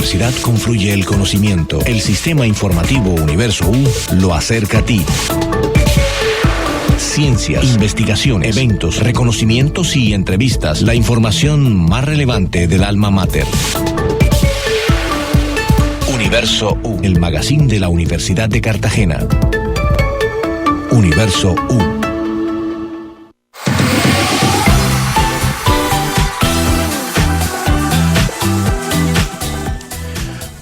universidad confluye el conocimiento. El sistema informativo Universo U lo acerca a ti. Ciencias, investigaciones, eventos, reconocimientos y entrevistas. La información más relevante del alma mater. Universo U, el magazine de la Universidad de Cartagena. Universo U.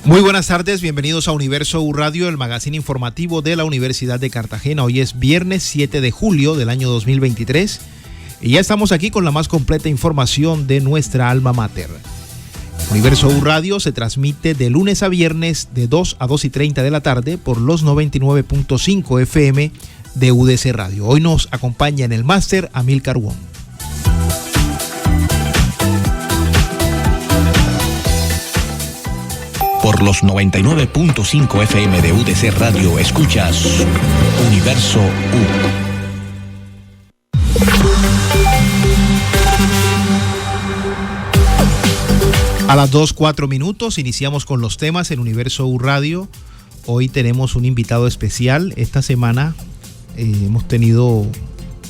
Muy buenas tardes, bienvenidos a Universo U Radio, el magazine informativo de la Universidad de Cartagena. Hoy es viernes 7 de julio del año 2023 y ya estamos aquí con la más completa información de nuestra alma mater. Universo U Radio se transmite de lunes a viernes de 2 a 2:30 de la tarde por los 99.5 FM de UDC Radio. Hoy nos acompaña en el máster Amílcar Wong. Por los 99.5 FM de UDC Radio escuchas Universo U. A las 2:04 minutos iniciamos con los temas en Universo U Radio. Hoy tenemos un invitado especial. Esta semana hemos tenido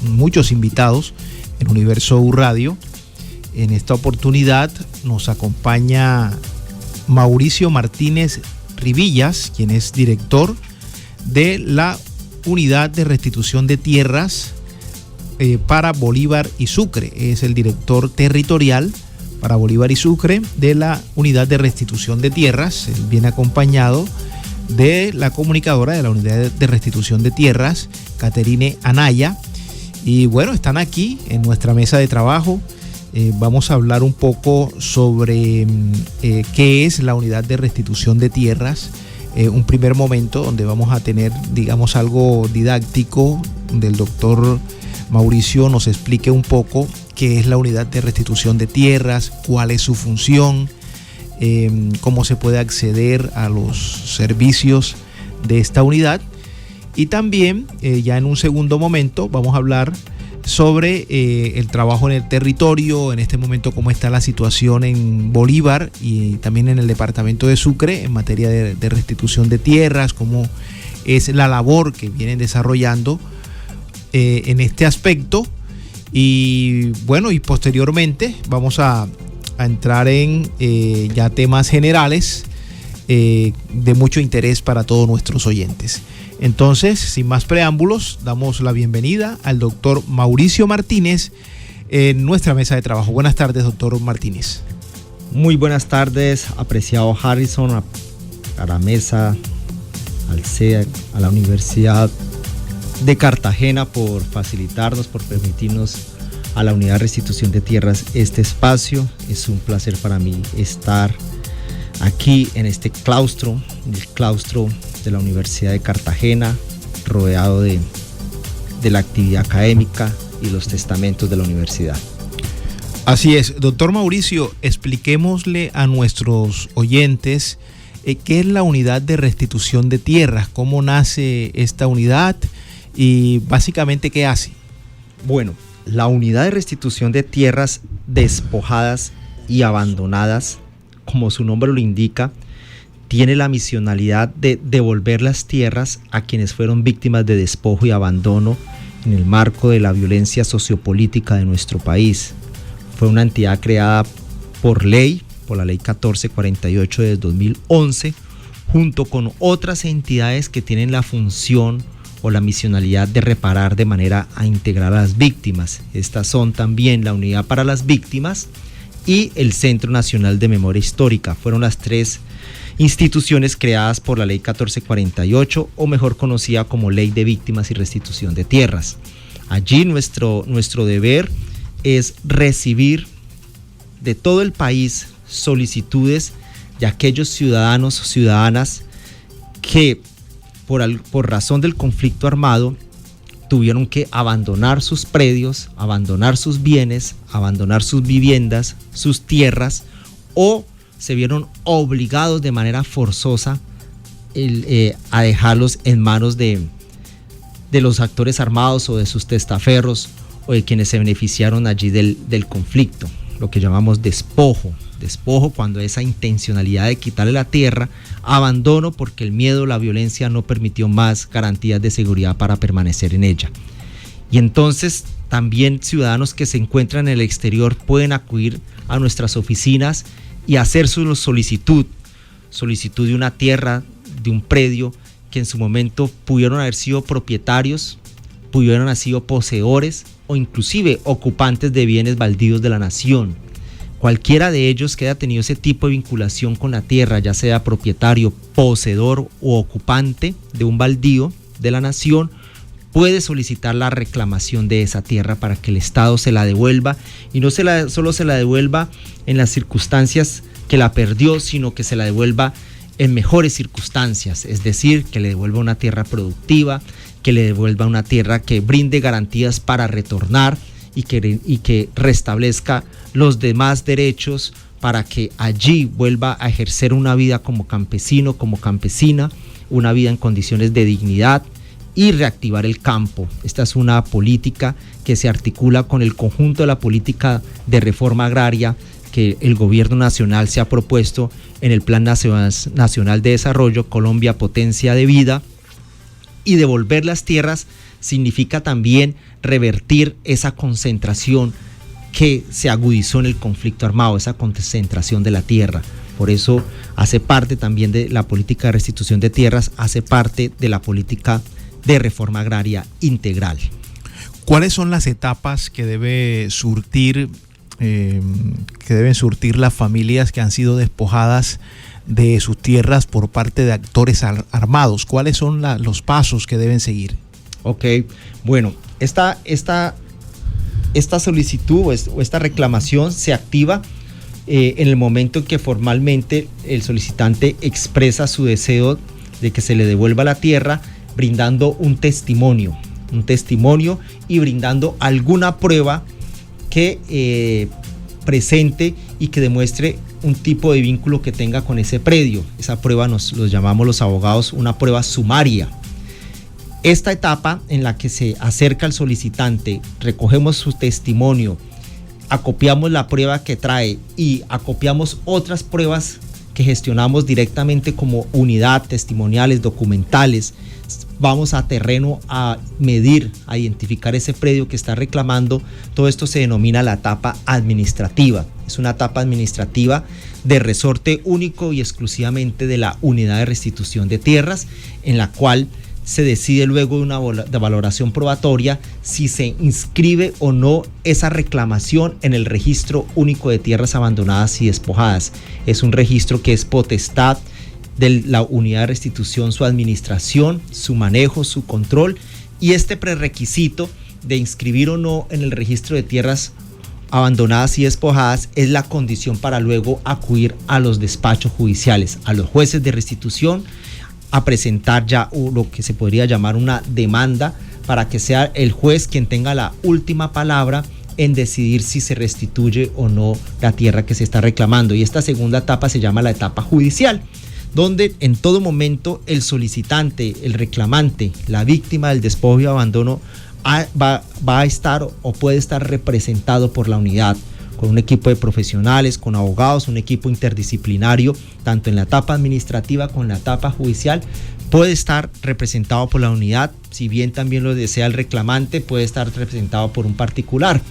muchos invitados en Universo U Radio. En esta oportunidad nos acompaña Mauricio Martínez Rivillas, quien es director de la Unidad de Restitución de Tierras para Bolívar y Sucre. Es el director territorial para Bolívar y Sucre de la Unidad de Restitución de Tierras. Él viene acompañado de la comunicadora de la Unidad de Restitución de Tierras, Caterine Anaya. Y bueno, están aquí en nuestra mesa de trabajo. Vamos a hablar un poco sobre qué es la Unidad de Restitución de Tierras. Un primer momento donde vamos a tener, digamos, algo didáctico del doctor Mauricio nos explique un poco qué es la Unidad de Restitución de Tierras, cuál es su función, cómo se puede acceder a los servicios de esta unidad. Y también, ya en un segundo momento, vamos a hablar sobre el trabajo en el territorio, en este momento cómo está la situación en Bolívar y también en el departamento de Sucre en materia de restitución de tierras, cómo es la labor que vienen desarrollando en este aspecto. Y bueno, y posteriormente vamos a entrar en ya temas generales de mucho interés para todos nuestros oyentes. Entonces, sin más preámbulos, damos la bienvenida al doctor Mauricio Martínez en nuestra mesa de trabajo. Buenas tardes, doctor Martínez. Muy buenas tardes, apreciado Harrison, a la mesa, al CEA, a la Universidad de Cartagena por facilitarnos, por permitirnos a la Unidad de Restitución de Tierras este espacio. Es un placer para mí estar aquí en este claustro, el claustro de la Universidad de Cartagena, rodeado de la actividad académica y los testamentos de la universidad. Así es, doctor Mauricio, expliquémosle a nuestros oyentes qué es la Unidad de Restitución de Tierras, cómo nace esta unidad y básicamente qué hace. Bueno, la Unidad de Restitución de Tierras despojadas y abandonadas, como su nombre lo indica, tiene la misionalidad de devolver las tierras a quienes fueron víctimas de despojo y abandono en el marco de la violencia sociopolítica de nuestro país. Fue una entidad creada por ley, por la ley 1448 de 2011, junto con otras entidades que tienen la función o la misionalidad de reparar de manera a integrar a las víctimas. Estas son también la Unidad para las Víctimas y el Centro Nacional de Memoria Histórica. Fueron las tres instituciones creadas por la ley 1448, o mejor conocida como Ley de Víctimas y Restitución de Tierras. Allí nuestro deber es recibir de todo el país solicitudes de aquellos ciudadanos o ciudadanas que por razón del conflicto armado tuvieron que abandonar sus predios, abandonar sus bienes, abandonar sus viviendas, sus tierras, o se vieron obligados de manera forzosa a dejarlos en manos de los actores armados o de sus testaferros o de quienes se beneficiaron allí del conflicto, lo que llamamos despojo. despojo, cuando esa intencionalidad de quitarle la tierra, abandono porque el miedo, la violencia no permitió más garantías de seguridad para permanecer en ella. Y entonces también ciudadanos que se encuentran en el exterior pueden acudir a nuestras oficinas y hacer su solicitud de una tierra, de un predio que en su momento pudieron haber sido propietarios, pudieron haber sido poseedores o inclusive ocupantes de bienes baldíos de la nación. Cualquiera de ellos que haya tenido ese tipo de vinculación con la tierra, ya sea propietario, poseedor o ocupante de un baldío de la nación, puede solicitar la reclamación de esa tierra para que el Estado se la devuelva, y no solo se la devuelva en las circunstancias que la perdió, sino que se la devuelva en mejores circunstancias, es decir, que le devuelva una tierra productiva, que le devuelva una tierra que brinde garantías para retornar y que restablezca los demás derechos para que allí vuelva a ejercer una vida como campesino, como campesina, una vida en condiciones de dignidad, y reactivar el campo. Esta es una política que se articula con el conjunto de la política de reforma agraria que el gobierno nacional se ha propuesto en el Plan Nacional de Desarrollo Colombia Potencia de Vida. Y devolver las tierras significa también revertir esa concentración que se agudizó en el conflicto armado, esa concentración de la tierra. Por eso hace parte también de la política de restitución de tierras, hace parte de la política de reforma agraria integral. ¿Cuáles son las etapas que deben surtir las familias que han sido despojadas de sus tierras por parte de actores armados? ¿Cuáles son los pasos que deben seguir? Ok, bueno, esta solicitud o esta reclamación se activa en el momento en que formalmente el solicitante expresa su deseo de que se le devuelva la tierra, brindando un testimonio y brindando alguna prueba que presente y que demuestre un tipo de vínculo que tenga con ese predio. Esa prueba los llamamos los abogados una prueba sumaria. Esta etapa en la que se acerca al solicitante, recogemos su testimonio, acopiamos la prueba que trae y acopiamos otras pruebas que gestionamos directamente como unidad, testimoniales, documentales. Vamos a terreno a medir, a identificar ese predio que está reclamando. Todo esto se denomina la etapa administrativa. Es una etapa administrativa de resorte único y exclusivamente de la unidad de restitución de tierras, en la cual se decide luego de una valoración probatoria si se inscribe o no esa reclamación en el registro único de tierras abandonadas y despojadas. Es un registro que es potestad de la unidad de restitución, su administración, su manejo, su control, y este prerequisito de inscribir o no en el registro de tierras abandonadas y despojadas es la condición para luego acudir a los despachos judiciales, a los jueces de restitución, a presentar ya lo que se podría llamar una demanda para que sea el juez quien tenga la última palabra en decidir si se restituye o no la tierra que se está reclamando. Y esta segunda etapa se llama la etapa judicial, donde en todo momento el solicitante, el reclamante, la víctima del despojo y abandono va a estar o puede estar representado por la unidad, con un equipo de profesionales, con abogados, un equipo interdisciplinario, tanto en la etapa administrativa como en la etapa judicial. Puede estar representado por la unidad, si bien también lo desea el reclamante, puede estar representado por un particular.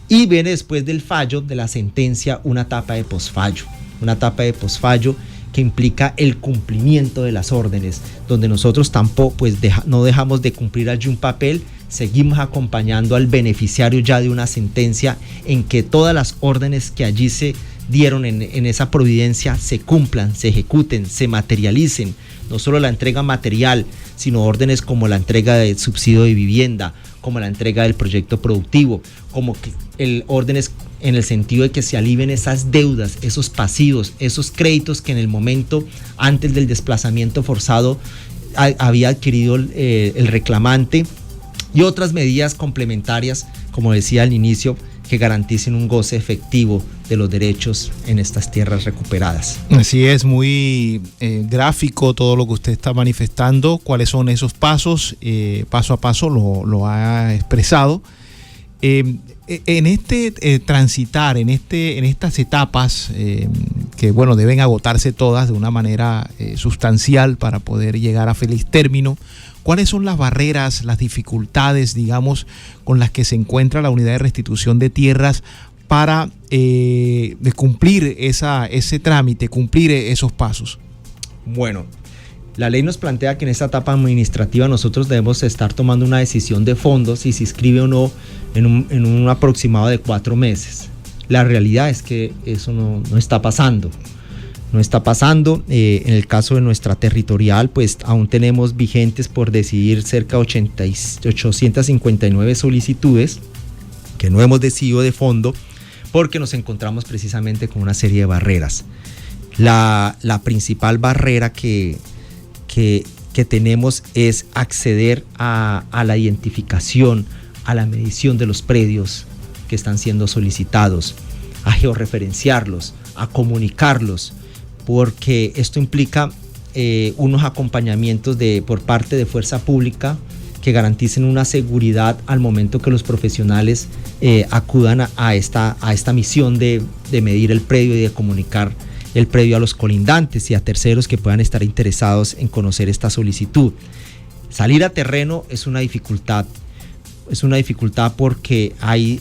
Y viene después del fallo, de la sentencia, una etapa de posfallo. Una etapa de posfallo que implica el cumplimiento de las órdenes, donde nosotros tampoco no dejamos de cumplir allí un papel, seguimos acompañando al beneficiario ya de una sentencia en que todas las órdenes que allí se dieron en esa providencia se cumplan, se ejecuten, se materialicen. No solo la entrega material, sino órdenes como la entrega del subsidio de vivienda, como la entrega del proyecto productivo, como órdenes en el sentido de que se alivien esas deudas, esos pasivos, esos créditos que en el momento antes del desplazamiento forzado había adquirido el reclamante, y otras medidas complementarias, como decía al inicio, que garanticen un goce efectivo de los derechos en estas tierras recuperadas. Así es, muy gráfico todo lo que usted está manifestando. ¿Cuáles son esos pasos? Paso a paso lo ha expresado. En este transitar, en estas etapas que bueno, deben agotarse todas de una manera sustancial para poder llegar a feliz término, ¿cuáles son las barreras, las dificultades, digamos, con las que se encuentra la unidad de restitución de tierras para cumplir ese trámite, cumplir esos pasos? Bueno, la ley nos plantea que en esta etapa administrativa nosotros debemos estar tomando una decisión de fondo si se inscribe o no en un aproximado de 4 meses. La realidad es que eso no está pasando. No está pasando. En el caso de nuestra territorial, pues aún tenemos vigentes por decidir cerca de 859 solicitudes que no hemos decidido de fondo porque nos encontramos precisamente con una serie de barreras. La principal barrera que tenemos es acceder a la identificación, a la medición de los predios que están siendo solicitados, a georreferenciarlos, a comunicarlos, porque esto implica unos acompañamientos por parte de fuerza pública que garanticen una seguridad al momento que los profesionales acudan a esta misión de medir el predio y de comunicar el predio a los colindantes y a terceros que puedan estar interesados en conocer esta solicitud. Salir a terreno es una dificultad porque hay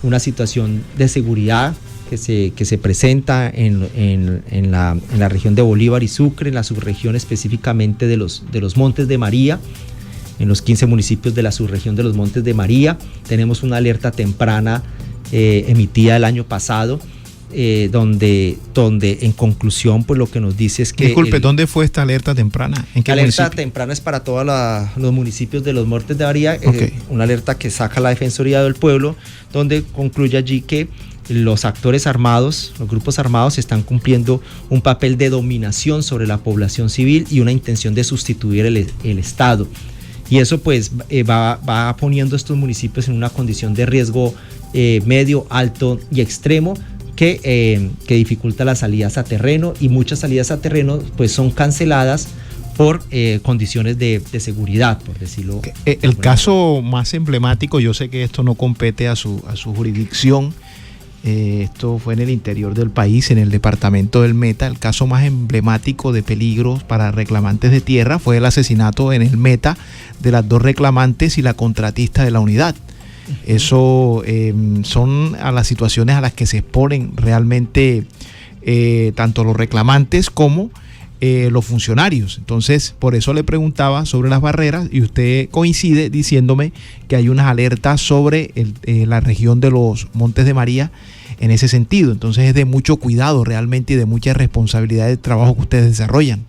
una situación de seguridad que se presenta en la región de Bolívar y Sucre, en la subregión específicamente de los Montes de María, en los 15 municipios de la subregión de los Montes de María. Tenemos una alerta temprana emitida el año pasado, donde en conclusión pues lo que nos dice es que... Disculpe, ¿dónde fue esta alerta temprana? ¿En qué alerta municipio? Temprana es para todos los municipios de los Montes de María, Okay. Una alerta que saca la Defensoría del Pueblo, donde concluye allí que los actores armados, los grupos armados están cumpliendo un papel de dominación sobre la población civil y una intención de sustituir el Estado. Y eso pues va poniendo a estos municipios en una condición de riesgo medio, alto y extremo, que dificulta las salidas a terreno, y muchas salidas a terreno pues son canceladas por condiciones de seguridad, por decirlo. El caso más emblemático, yo sé que esto no compete a su jurisdicción, esto fue en el interior del país, en el departamento del Meta. El caso más emblemático de peligros para reclamantes de tierra fue el asesinato en el Meta de las 2 reclamantes y la contratista de la unidad. Eso son a las situaciones a las que se exponen realmente tanto los reclamantes como los funcionarios. Entonces, por eso le preguntaba sobre las barreras, y usted coincide diciéndome que hay unas alertas sobre la región de los Montes de María en ese sentido. Entonces es de mucho cuidado realmente y de mucha responsabilidad del trabajo que ustedes desarrollan.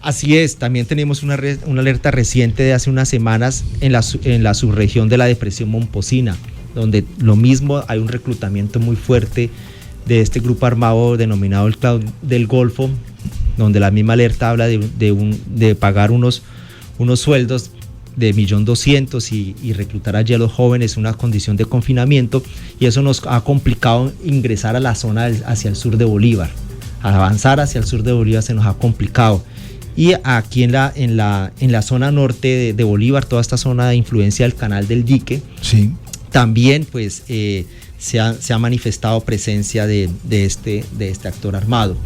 Así es, también tenemos una alerta reciente de hace unas semanas en la subregión de la Depresión Momposina, donde lo mismo hay un reclutamiento muy fuerte de este grupo armado denominado el Clan del Golfo, donde la misma alerta habla de pagar unos sueldos de 1.200.000 y reclutar allí a los jóvenes en una condición de confinamiento, y eso nos ha complicado ingresar a la zona hacia el sur de Bolívar. Al avanzar hacia el sur de Bolívar se nos ha complicado. Y aquí en la zona norte de Bolívar, toda esta zona de influencia del Canal del Dique, sí, también pues se ha manifestado presencia de este actor armado.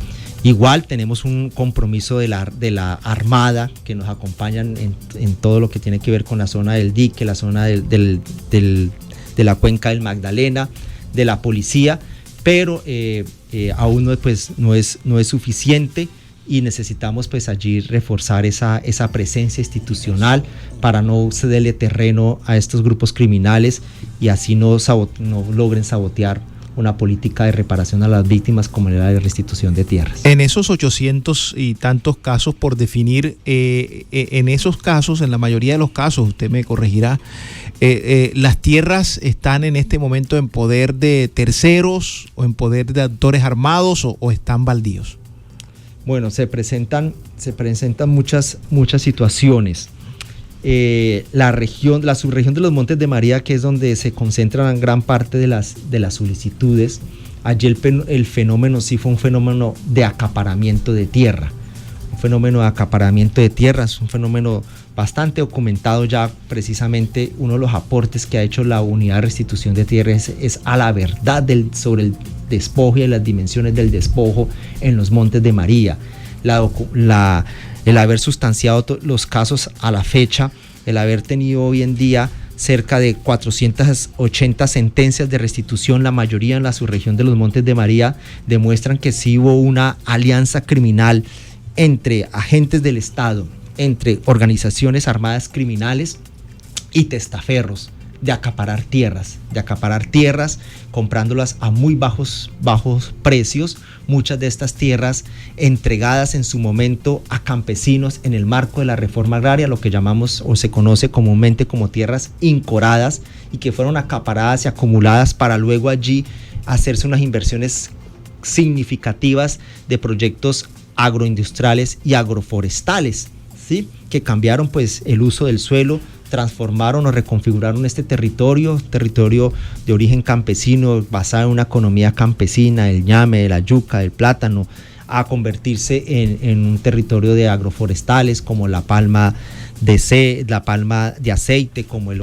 Igual tenemos un compromiso de la Armada que nos acompañan en todo lo que tiene que ver con la zona del Dique, la zona de la cuenca del Magdalena, de la policía, pero aún no es suficiente, y necesitamos pues allí reforzar esa presencia institucional para no cederle terreno a estos grupos criminales y así no logren sabotear una política de reparación a las víctimas como la de restitución de tierras. En esos 800 y tantos casos por definir, en esos casos, en la mayoría de los casos, usted me corregirá, las tierras están en este momento en poder de terceros o en poder de actores armados o están baldíos. Bueno, se presentan muchas situaciones. La subregión de los Montes de María, que es donde se concentran gran parte de las solicitudes, allí el fenómeno sí fue un fenómeno de acaparamiento de tierra, un fenómeno de acaparamiento de tierras, un fenómeno bastante documentado ya. Precisamente uno de los aportes que ha hecho la Unidad de Restitución de Tierras es a la verdad sobre el despojo y las dimensiones del despojo en los Montes de María. El haber sustanciado los casos a la fecha, el haber tenido hoy en día cerca de 480 sentencias de restitución, la mayoría en la subregión de los Montes de María, demuestran que sí hubo una alianza criminal entre agentes del Estado, entre organizaciones armadas criminales y testaferros, de acaparar tierras, comprándolas a muy bajos precios, muchas de estas tierras entregadas en su momento a campesinos en el marco de la reforma agraria, lo que llamamos o se conoce comúnmente como tierras incoradas, y que fueron acaparadas y acumuladas para luego allí hacerse unas inversiones significativas de proyectos agroindustriales y agroforestales, ¿sí? Que cambiaron pues el uso del suelo, transformaron o reconfiguraron este territorio de origen campesino, basado en una economía campesina, del ñame, de la yuca, del plátano, a convertirse en un territorio de agroforestales como la palma de aceite, como el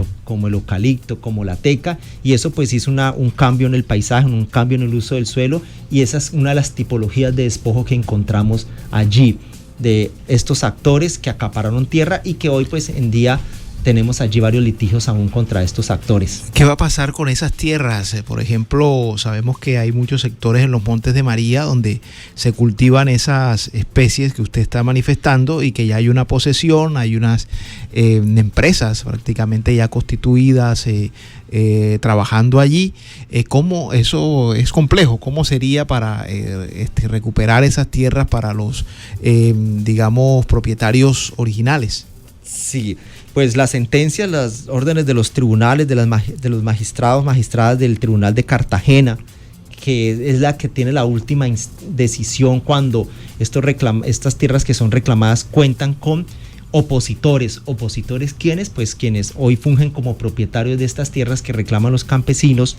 eucalipto, como la teca, y eso pues hizo un cambio en el paisaje, un cambio en el uso del suelo, y esa es una de las tipologías de despojo que encontramos allí, de estos actores que acapararon tierra y que hoy pues en día tenemos allí varios litigios aún contra estos actores. ¿Qué va a pasar con esas tierras? Por ejemplo, sabemos que hay muchos sectores en los Montes de María donde se cultivan esas especies que usted está manifestando y que ya hay una posesión, hay unas empresas prácticamente ya constituidas trabajando allí. ¿Cómo eso es complejo? ¿Cómo sería para recuperar esas tierras para los, digamos, propietarios originales? Sí, pues las sentencias, las órdenes de los tribunales, de los magistradas del Tribunal de Cartagena, que es la que tiene la última decisión cuando estas tierras que son reclamadas cuentan con opositores. ¿Opositores quiénes? Pues quienes hoy fungen como propietarios de estas tierras que reclaman los campesinos.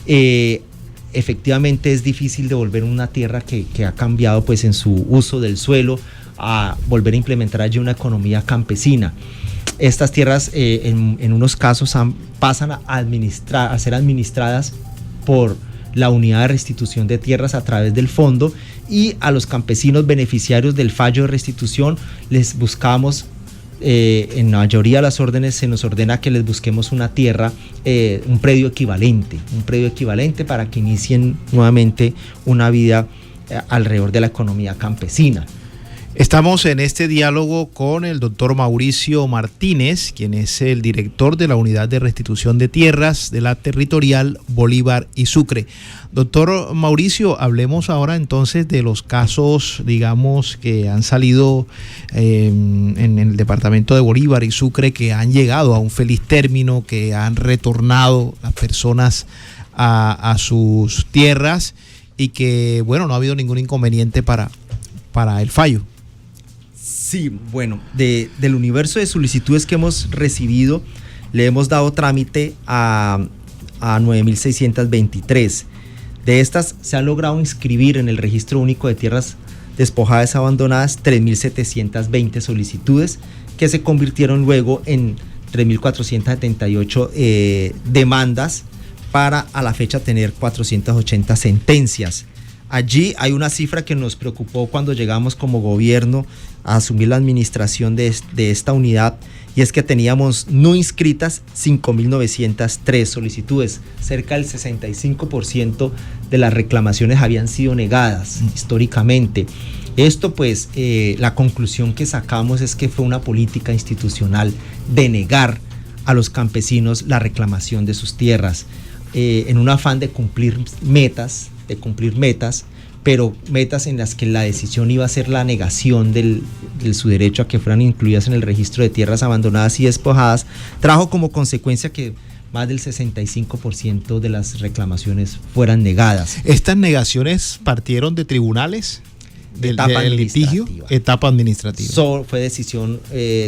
Efectivamente es difícil devolver una tierra que ha cambiado pues en su uso del suelo, a volver a implementar allí una economía campesina. Estas tierras en unos casos pasan a ser administradas por la Unidad de Restitución de Tierras a través del fondo, y a los campesinos beneficiarios del fallo de restitución les buscamos, en la mayoría de las órdenes se nos ordena que les busquemos una tierra, un predio equivalente para que inicien nuevamente una vida alrededor de la economía campesina. Estamos en este diálogo con el doctor Mauricio Martínez, quien es el director de la Unidad de Restitución de Tierras de la Territorial Bolívar y Sucre. Doctor Mauricio, hablemos ahora entonces de los casos, digamos, que han salido en el departamento de Bolívar y Sucre, que han llegado a un feliz término, que han retornado las personas a sus tierras y que, bueno, no ha habido ningún inconveniente para el fallo. Sí, bueno, del universo de solicitudes que hemos recibido, le hemos dado trámite a 9.623. De estas se han logrado inscribir en el Registro Único de Tierras Despojadas y Abandonadas 3.720 solicitudes, que se convirtieron luego en 3.478 demandas, para a la fecha tener 480 sentencias. Allí hay una cifra que nos preocupó cuando llegamos como gobierno a asumir la administración de esta unidad, y es que teníamos no inscritas 5.903 solicitudes. Cerca del 65% de las reclamaciones habían sido negadas históricamente. Esto pues, la conclusión que sacamos es que fue una política institucional de negar a los campesinos la reclamación de sus tierras, en un afán de cumplir metas, pero metas en las que la decisión iba a ser la negación de su derecho a que fueran incluidas en el registro de tierras abandonadas y despojadas, trajo como consecuencia que más del 65% de las reclamaciones fueran negadas. ¿Estas negaciones partieron de tribunales? ¿Del litigio? Etapa administrativa. Fue decisión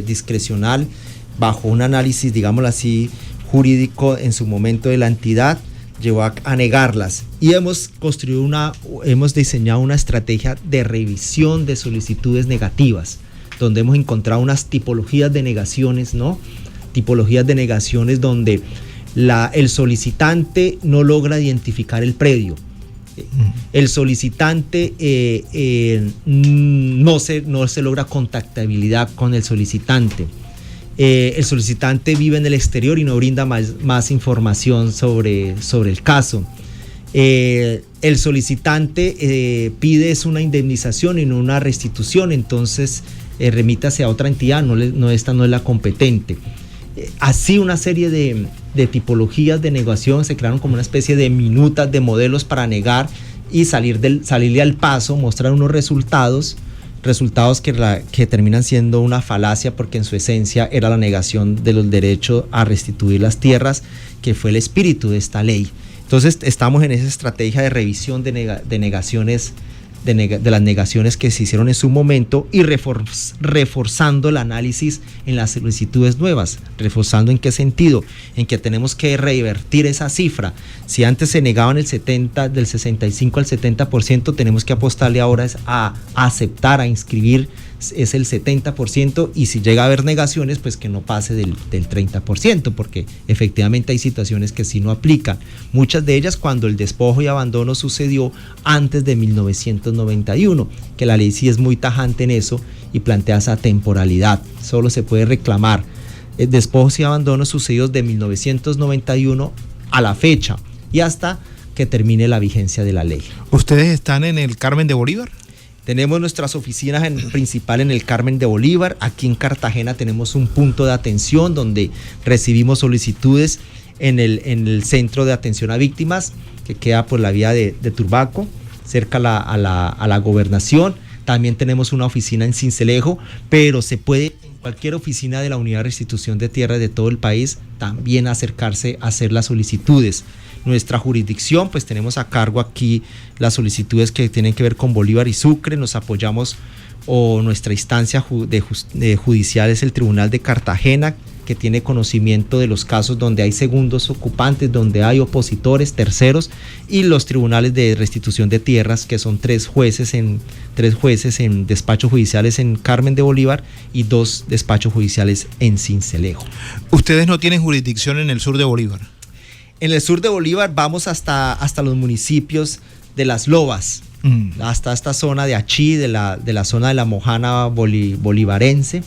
discrecional, bajo un análisis, digámoslo así, jurídico en su momento de la entidad, llevó a negarlas, y hemos diseñado una estrategia de revisión de solicitudes negativas, donde hemos encontrado unas tipologías de negaciones, ¿no? Tipologías de negaciones donde el solicitante no logra identificar el predio. El solicitante no se logra contactabilidad con el solicitante. El solicitante vive en el exterior y no brinda más información sobre el caso. El solicitante pide una indemnización y no una restitución, entonces remítase a otra entidad, esta no es la competente. Así una serie de tipologías de negación se crearon como una especie de minutas, de modelos para negar y salirle al paso, mostrar unos resultados que terminan siendo una falacia, porque en su esencia era la negación de los derechos a restituir las tierras, que fue el espíritu de esta ley. Entonces estamos en esa estrategia de revisión de negaciones, de las negaciones que se hicieron en su momento, y reforzando el análisis en las solicitudes nuevas. ¿Reforzando en qué sentido? En que tenemos que revertir esa cifra. Si antes se negaban del 65 al 70%, tenemos que apostarle ahora a aceptar, a inscribir es el 70%, y si llega a haber negaciones, pues que no pase del 30%, porque efectivamente hay situaciones que sí no aplican, muchas de ellas cuando el despojo y abandono sucedió antes de 1991, que la ley sí es muy tajante en eso y plantea esa temporalidad. Solo se puede reclamar despojos y abandonos sucedidos de 1991 a la fecha y hasta que termine la vigencia de la ley. ¿Ustedes están en el Carmen de Bolívar? Tenemos nuestras oficinas principal en el Carmen de Bolívar. Aquí en Cartagena tenemos un punto de atención donde recibimos solicitudes en el Centro de Atención a Víctimas, que queda por la vía de Turbaco, cerca a la Gobernación. También tenemos una oficina en Sincelejo, pero se puede en cualquier oficina de la Unidad de Restitución de Tierras de todo el país también acercarse a hacer las solicitudes. Nuestra jurisdicción, pues tenemos a cargo aquí las solicitudes que tienen que ver con Bolívar y Sucre. Nos apoyamos, o nuestra instancia judicial es el Tribunal de Cartagena, que tiene conocimiento de los casos donde hay segundos ocupantes, donde hay opositores, terceros, y los tribunales de restitución de tierras, que son tres jueces en despachos judiciales en Carmen de Bolívar y 2 despachos judiciales en Sincelejo. ¿Ustedes no tienen jurisdicción en el sur de Bolívar? En el sur de Bolívar vamos hasta los municipios de Las Lobas, hasta esta zona de Achí, de la zona de la Mojana bolivarense,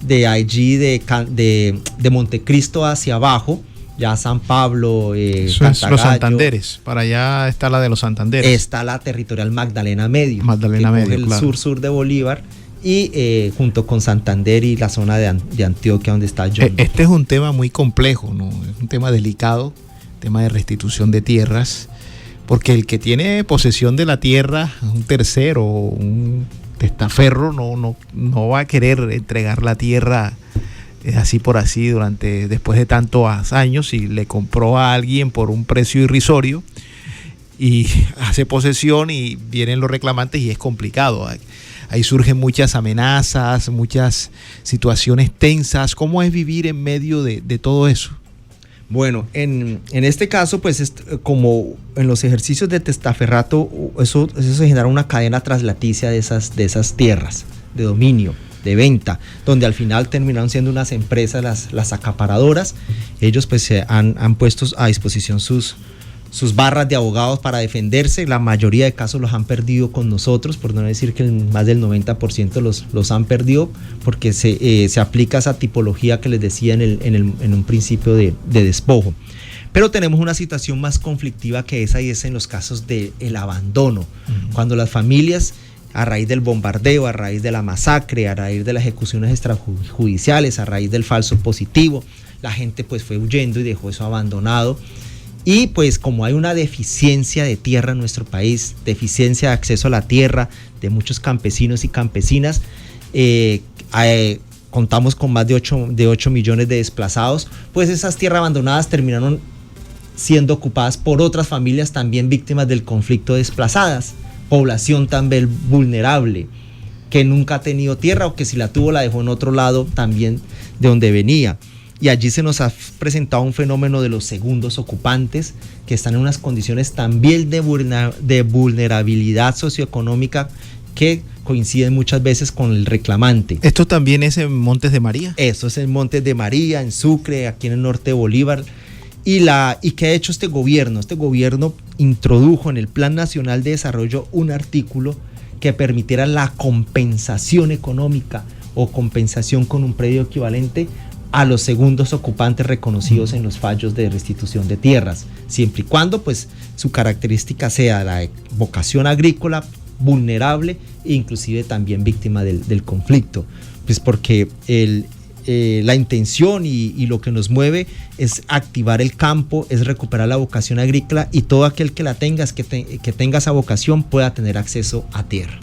de allí de Montecristo hacia abajo, ya San Pablo, Cantagallo, los Santanderes, para allá está la de los Santanderes. Está la territorial Magdalena Medio, el claro. sur de Bolívar, y junto con Santander y la zona de Antioquia, donde está John. Este es un tema muy complejo, ¿no? Es un tema delicado, tema de restitución de tierras, porque el que tiene posesión de la tierra, un tercero, un testaferro, no va a querer entregar la tierra así por así después de tantos años. Si le compró a alguien por un precio irrisorio y hace posesión y vienen los reclamantes, y es complicado. Ahí surgen muchas amenazas, muchas situaciones tensas. ¿Cómo es vivir en medio de todo eso? Bueno, en este caso, pues como en los ejercicios de testaferrato, eso se genera una cadena traslaticia de esas tierras, de dominio, de venta, donde al final terminaron siendo unas empresas las acaparadoras. Ellos pues se han puesto a disposición sus barras de abogados para defenderse. La mayoría de casos los han perdido con nosotros, por no decir que más del 90% los han perdido, porque se aplica esa tipología que les decía en un principio de despojo. Pero tenemos una situación más conflictiva que esa, y es en los casos del abandono, cuando las familias, a raíz del bombardeo, a raíz de la masacre, a raíz de las ejecuciones extrajudiciales, a raíz del falso positivo, la gente pues fue huyendo y dejó eso abandonado. Y pues como hay una deficiencia de tierra en nuestro país, deficiencia de acceso a la tierra de muchos campesinos y campesinas, contamos con más de 8 millones de desplazados, pues esas tierras abandonadas terminaron siendo ocupadas por otras familias también víctimas del conflicto, desplazadas, población también vulnerable, que nunca ha tenido tierra, o que si la tuvo la dejó en otro lado también de donde venía. y allí se nos ha presentado un fenómeno de los segundos ocupantes, que están en unas condiciones también de vulnerabilidad socioeconómica que coinciden muchas veces con el reclamante. ¿Esto también es en Montes de María? Esto es en Montes de María, en Sucre, aquí en el norte de Bolívar. ¿Y qué ha hecho este gobierno? Este gobierno introdujo en el Plan Nacional de Desarrollo un artículo que permitiera la compensación económica o compensación con un predio equivalente a los segundos ocupantes reconocidos en los fallos de restitución de tierras, siempre y cuando pues su característica sea la vocación agrícola, vulnerable e inclusive también víctima del conflicto, pues porque la intención y lo que nos mueve es activar el campo, es recuperar la vocación agrícola, y todo aquel que la tenga, que tenga esa vocación, pueda tener acceso a tierra.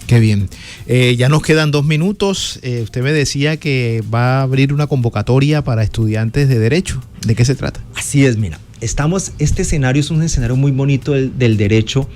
Qué bien. Ya nos quedan 2 minutos. Usted me decía que va a abrir una convocatoria para estudiantes de Derecho. ¿De qué se trata? Así es, mira, este escenario es un escenario muy bonito del derecho,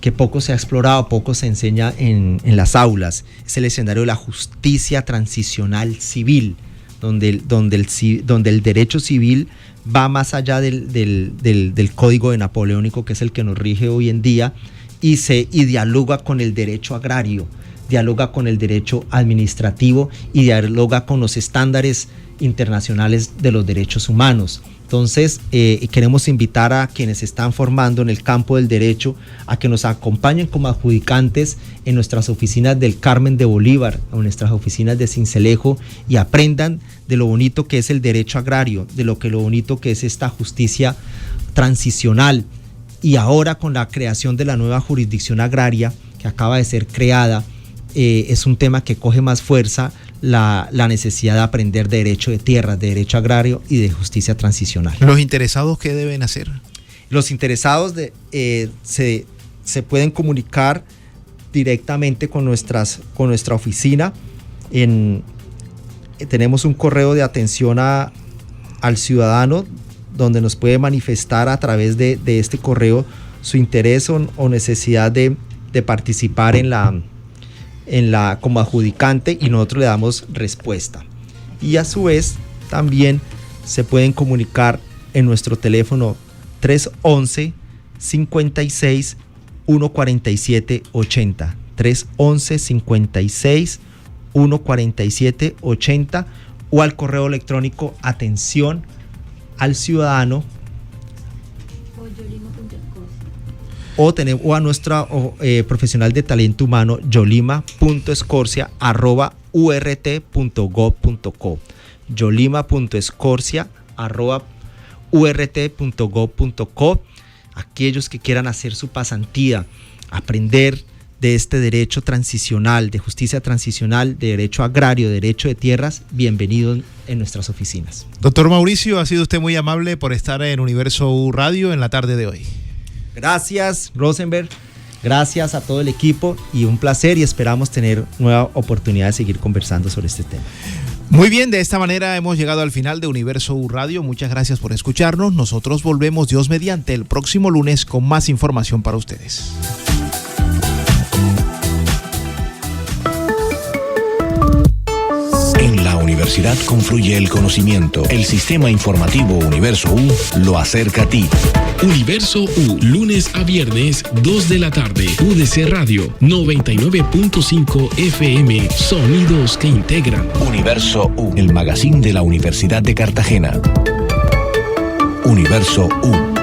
que poco se ha explorado, poco se enseña en las aulas. Es el escenario de la justicia transicional civil, donde el derecho civil va más allá del código de napoleónico, que es el que nos rige hoy en día, y dialoga con el derecho agrario, dialoga con el derecho administrativo y dialoga con los estándares internacionales de los derechos humanos. Entonces, queremos invitar a quienes se están formando en el campo del derecho a que nos acompañen como adjudicantes en nuestras oficinas del Carmen de Bolívar, o en nuestras oficinas de Sincelejo, y aprendan de lo bonito que es el derecho agrario, de lo bonito que es esta justicia transicional. Y ahora, con la creación de la nueva jurisdicción agraria que acaba de ser creada, es un tema que coge más fuerza, la necesidad de aprender de derecho de tierras, de derecho agrario y de justicia transicional. ¿Los interesados qué deben hacer? Los interesados se pueden comunicar directamente con nuestra oficina. Tenemos un correo de atención al ciudadano, donde nos puede manifestar a través de este correo su interés o necesidad de participar como adjudicante, y nosotros le damos respuesta. Y a su vez también se pueden comunicar en nuestro teléfono 311-56-147-80, 311-56-147-80, o al correo electrónico atención al ciudadano o a nuestra profesional de talento humano yolima.escorcia@urt.gov.co, yolima.escorcia@urt.gov.co. Aquellos que quieran hacer su pasantía, aprender de este derecho transicional, de justicia transicional, de derecho agrario, de derecho de tierras, bienvenidos en nuestras oficinas. Doctor Mauricio, ha sido usted muy amable por estar en Universo U Radio en la tarde de hoy. Gracias, Rosenberg. Gracias a todo el equipo, y un placer, y esperamos tener nueva oportunidad de seguir conversando sobre este tema. Muy bien, de esta manera hemos llegado al final de Universo U Radio. Muchas gracias por escucharnos. Nosotros volvemos, Dios mediante, el próximo lunes con más información para ustedes. En la universidad confluye el conocimiento. El sistema informativo Universo U lo acerca a ti. Universo U, lunes a viernes, 2 de la tarde. UDC Radio, 99.5 FM. Sonidos que integran. Universo U, el magazine de la Universidad de Cartagena. Universo U.